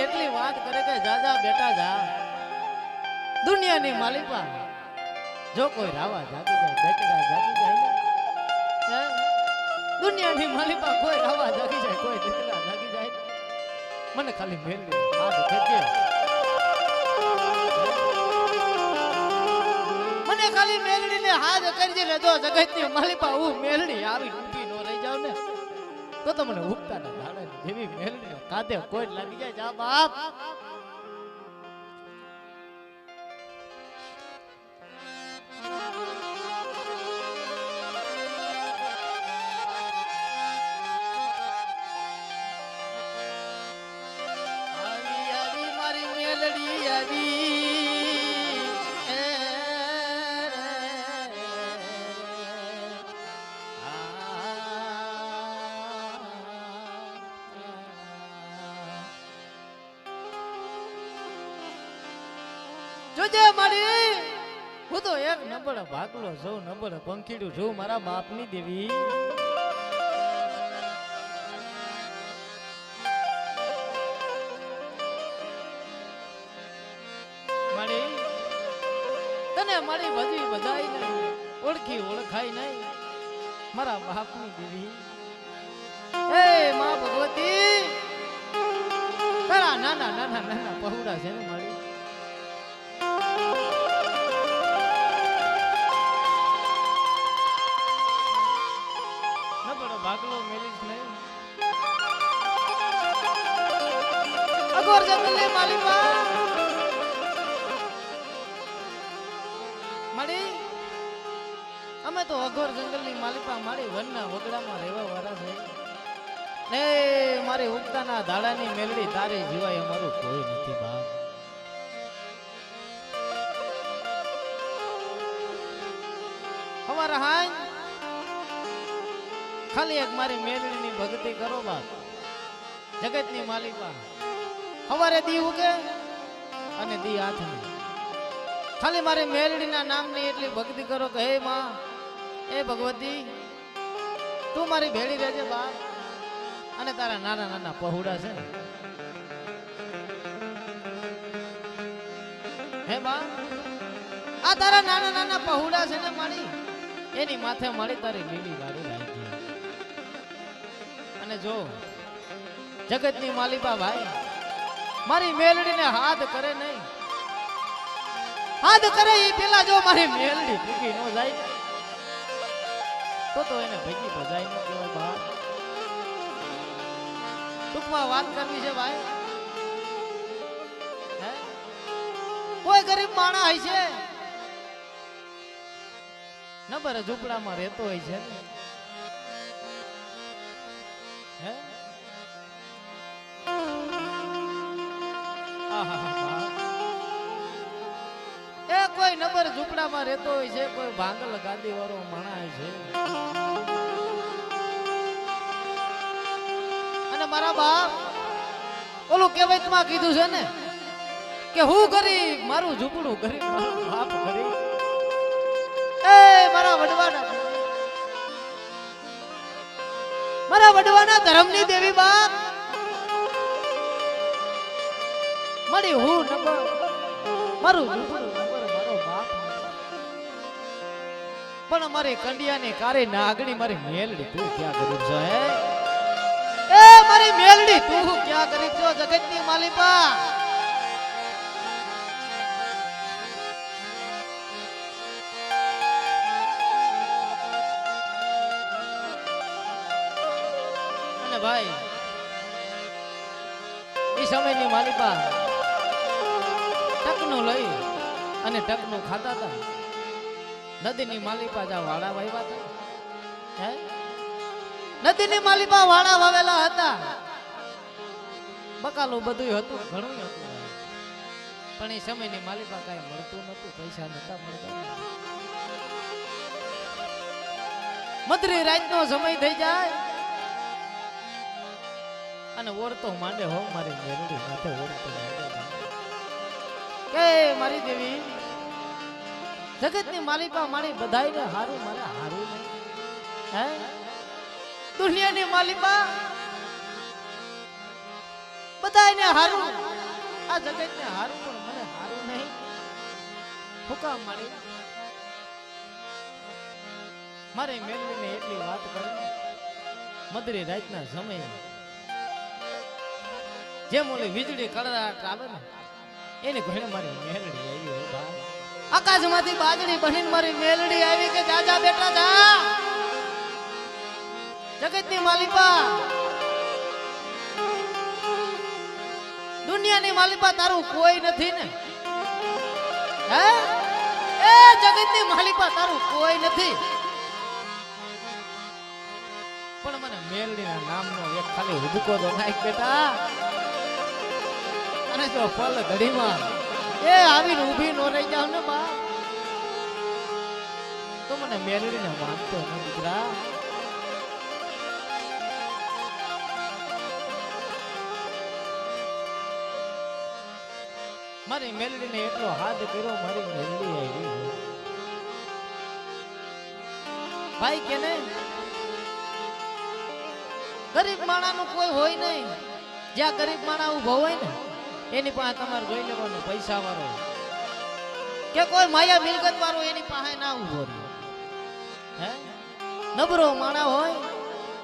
એટલી વાત કરે કે જાજા બેટા જા દુનિયાની માલિપા જો કોઈ રાવા જાગી જાય બેટડા જાગી જાય ને દુનિયાની માલિપા કોઈ રાવા જાગી જાય કોઈ બેટડા જાગી જાય મને ખાલી મેલડી હાથ ખેંચે મને ખાલી મેલડીને હાથ કરજે ને જો જગતની માલિપા હું મેલડી આવી ઊભી નો રહી જાવ ને તો મને ઉગતા ના ધાડે જેવી મેલડી કાદે કોઈ લાગી જાય જા બાપ જોજે મારી હું તો એક નંબર ભાગલો છું નંબર પંખીડું છું મારા બાપની દેવી મારી તને મારી બધી બધાઈ નહીં ઓળખી ઓળખાય નહીં મારા બાપની દેવી હે માં ભગવતી તારા નાના નાના નાના પહોળા છે ને મારી ભાગલો મેલીશ નહીં અગોર જંગલની માલિકા મારી અમે તો અઘોર જંગલની માલિકા મારી વનના વગડામાં રહેવા વાળા છે ને મારી ઉગતાના ધાડાની મેલડી તારી જીવાય અમારું કોઈ નથી બાપ અમારા હાય ખાલી એક મારી મેલડીની ભક્તિ કરો બાપ જગતની માલિકા હવારે દી ઉગે અને દી હાથની ખાલી મારી મેલડીના નામની એટલી ભક્તિ કરો કે હે માં એ ભગવતી તું મારી ભેળી રહેજે બાપ અને તારા નાના નાના પહોળા છે હે બા આ તારા નાના નાના પહોળા છે ને મારી એની માથે મારી તારી લીલી વાળી રાખી અને જો જગતની માલિકા ભાઈ મારી મેલડીને હાથ કરે નહીં હાથ કરે એ પેલા જો મારી મેલડી ભૂખી નો જાય તો એને ભેગી ભજાઈ ન કહેવાય બા ટૂંકમાં વાત કરવી છે ભાઈ હે કોઈ ગરીબ માણસ હોય છે નબર ઝૂંપડામાં રહેતો હોય છે હે એ કોઈ નબર ઝૂંપડામાં રહેતો હોય છે કોઈ ભાંગલ ગાદી વાળો માણસ છે અને મારા બાપ ઓલું કહેવતમાં કીધું છે ને કે હું ગરીબ મારું ઝૂંપડું ગરીબ મારું બાપ ગરીબ એ મારા વડવાના ધર્મની દેવી બાપ મળી હું નંબર મારું ઝૂંપડું નંબર મારો બાપ પણ મારી કંડિયાની કારે નાગણી મારી મેલડી તું ક્યાં ગરીબ છો હે એ મારી મેલડી તું ક્યાં ગરીબ છો જગતની માલિકા ભાઈ એ સમયની માલિકા ટકનું લઈ અને ટકનું ખાતા હતા નદીની માલિકા જા વાડા વાવ્યા હતા હે નદીની માલિકા વાડા વાવેલા હતા બકાલું બધું હતું ઘણું હતું પણ એ સમયની માલિકા કાંઈ મળતું નતું પૈસા નતા મળતા મધરી રાતનો સમય થઈ જાય અને ઓરતો માંડે હો મારી મેરડી માથે ઓરતો માંડે કે મારી દેવી જગતની માલિકા મારી બધાઈને હારું મારે હારું નહીં હે દુનિયાની માલિકા બધાયને હારું, આ જગતને હારું, પણ મને હારું નહીં. હુકામ મારી મારે મેલડીને એટલી વાત કરી મધરી રાતના સમયે જેમ ઓલી વીજળી કડરાટ આવે ને એની ઘરે મારી મેલડી આવી. હો ભાઈ, આકાશમાંથી બાદળી બનીને મારી મેલડી આવી કે જાજા બેટા જા, જગતની માલિકા, દુનિયાની માલિકા તારું કોઈ નથી ને? હે એ જગતની માલિકા તારું કોઈ નથી, પણ મને મેલડીના નામનો એક ખાલી હુડકો તો નાખ બેટા. અને જો પલ ઘડીમાં એ આવીને ઊભી નો રહી જાવ ને બા, તો મને મેલડીને માનતો ન દીકરા. મારી મેલડીને એટલો હાથ કર્યો, મારી મેલડી આવી ભાઈ કે નહીં. ગરીબ માણાનું કોઈ હોય નહીં, જ્યાં ગરીબ માણા ઉભો હોય ને એની પાસે તમારે જોઈ લેવાનું પૈસા વાળો કે કોઈ માયા મિલકત વાળો એની પાસે ના ઉભો રહે. હે નબરો માણા હોય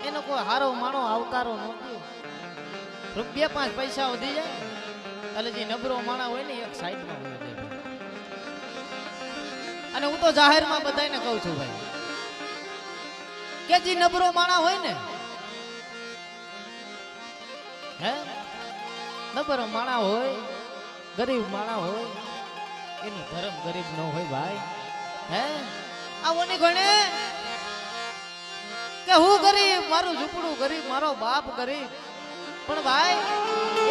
એનો કોઈ હારો માણો આવકારો ન દે. રૂપિયા 5 પૈસા વધી જાય એટલે જે નબરો માણા હોય ને એક સાઈડમાં હોય જાય. અને હું તો જાહેરમાં બધાને કહું છું ભાઈ કે જે નબરો માણા હોય ને, હે નબરો માણા હોય, ગરીબ માણા હોય, એનું ધર્મ ગરીબ ન હોય ભાઈ. હે આવોની ગણે કે હું ગરીબ, મારું ઝૂંપડું ગરીબ, મારો બાપ ગરીબ, પણ ભાઈ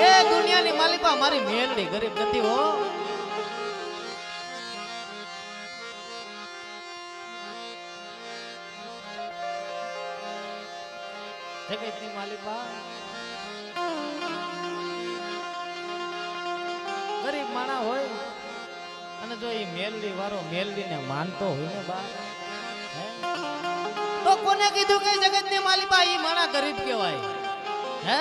એ દુનિયાની માલિકા મારી મેલડી ગરીબ નથી. હો જગતની માલિકા ગરીબ માણા હોય અને જો એ મેલડી વાળો મેલડીને માનતો હોય ને બા, તો કોને કીધું કે જગતની માલિકા ઈ માણા ગરીબ કહેવાય? હે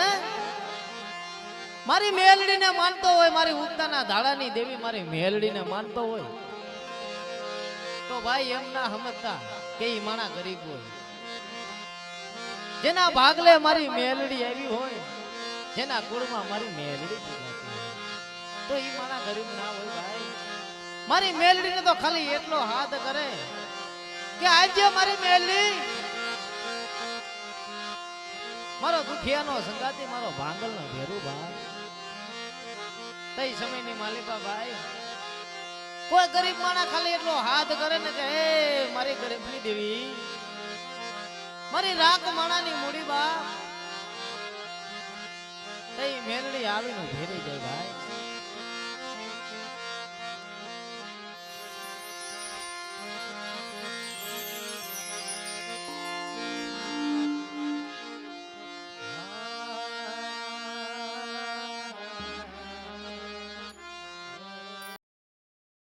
મારી મેલડીને માનતો હોય, મારી ઉગતાના ધાડાની દેવી મારી મેલડીને માનતો હોય તો ભાઈ એમ ના સમજતા કે ઈ માણા ગરીબ હોય. જેના ભાગલે મારી મેલડી આવી હોય, જેના કુળમાં મારી મેલડી તો ઈ માણા ગરીબ ના હોય ભાઈ. મારી મેલડીને તો ખાલી એટલો હાથ કરે કે આજે મારી મેલડી મારો દુખિયાનો સંગાતી, મારો ભાંગલનો ભેરું ભાઈ. તઈ સમયની માલિકા ભાઈ કોઈ ગરીબ માણા ખાલી એટલો હાથ કરે ને કે હે મારી ગરીબની દેવી, મારી રાખ માણાની મૂડી બા, તઈ મેલડી આવીને ભેરી જાય ભાઈ.